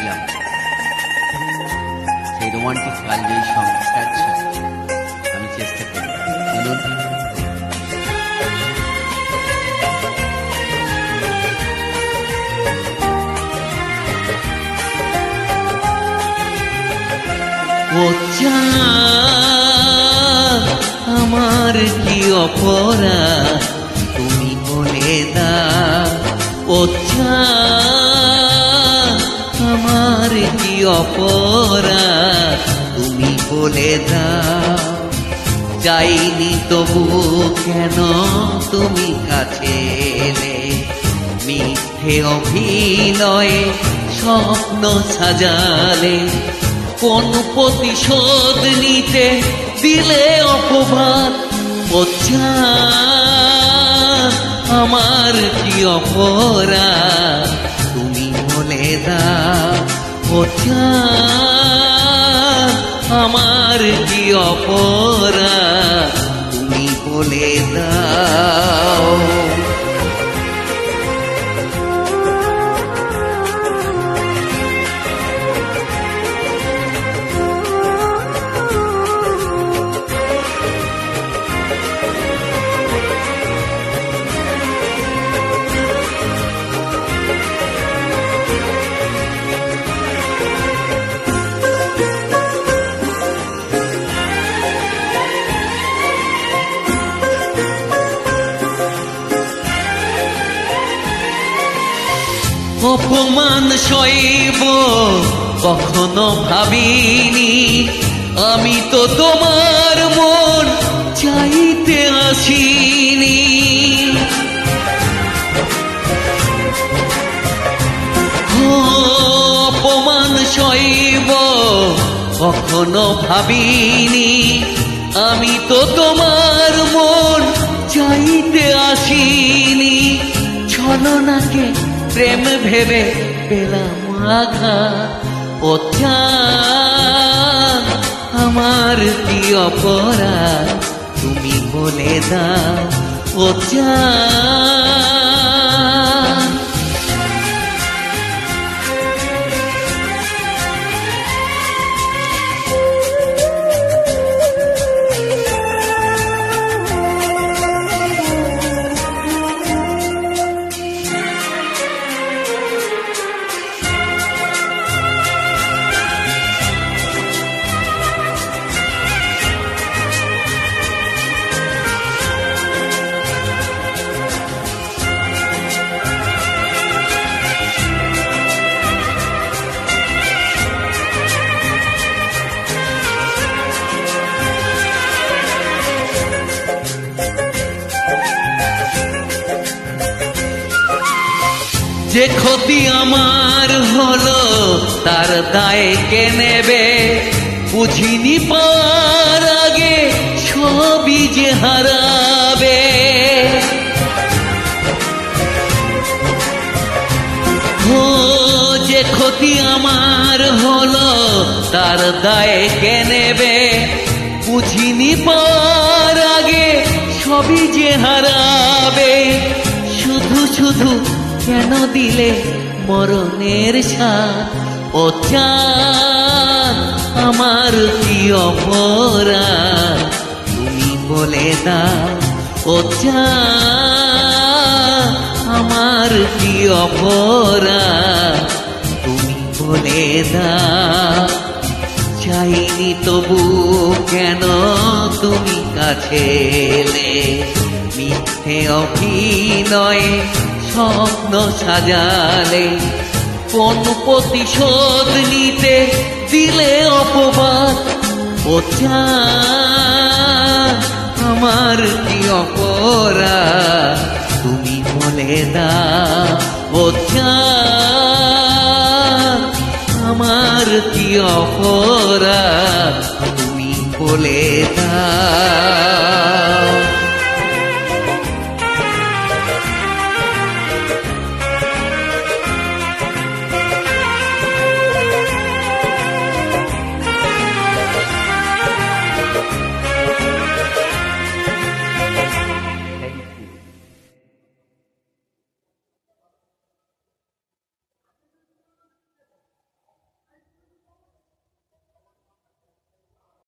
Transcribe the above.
ছিলাম, সেই রোমান্টিক কালজয়ী সংস্কার আমি চেষ্টা করি। শুনুন, ও চাঁদ আমার কি অপরাধ তুমি বলে দাও, ও চাঁদ আমার কি অপরাধ তুমি বলে দাও। যাইনি তবু কেন তুমি কাছে এলে, মিথ্যে অভিনয়ে স্বপ্ন সাজালে, কোন প্রতিশোধ নিতে দিলে অপবাদ। ও চাঁদ আমার কি অপরাধ তুমি বলে দাও, ও চাঁদ আমার কি অপরাধ তুমি বলে দাও। অপমান সইব কখনো ভাবিনি, আমি তো তোমার মন চাইতে আসিনি। অপমান সইব কখনো ভাবিনি, আমি তো তোমার মন চাইতে আসিনি। ছলনাকে প্রেম ভেবে পেলাম আঘাত, ও চাঁদ আমার কি অপরাধ তুমি বলে দাও, ও চাঁদ। যে ক্ষতি আমার হলো তার দায় কে নেবে, বুঝিনি পার আগে সবই যে হারাবে। ও যে ক্ষতি আমার হলো তার দায় কে নেবে, বুঝিনি পার আগে সবই যে হারাবে। শুধু শুধু কেন দিলে মরণের সাথ, ও চাঁদ আমার কি অপরাধ তুমি বলে দাও, ও চাঁদ আমার কি অপরাধ তুমি বলে দাও। চাইনি তবু কেন তুমি কাছে এলে, মিথ্যে অভিনয়ে স্বপ্ন সাজালে, কোন প্রতিশোধ নিতে দিলে অপবাদ। ও চাঁদ আমার কি অপরাধ তুমি বলে দাও, ও চাঁদ আমার কি অপরাধ তুমি বলে দাও।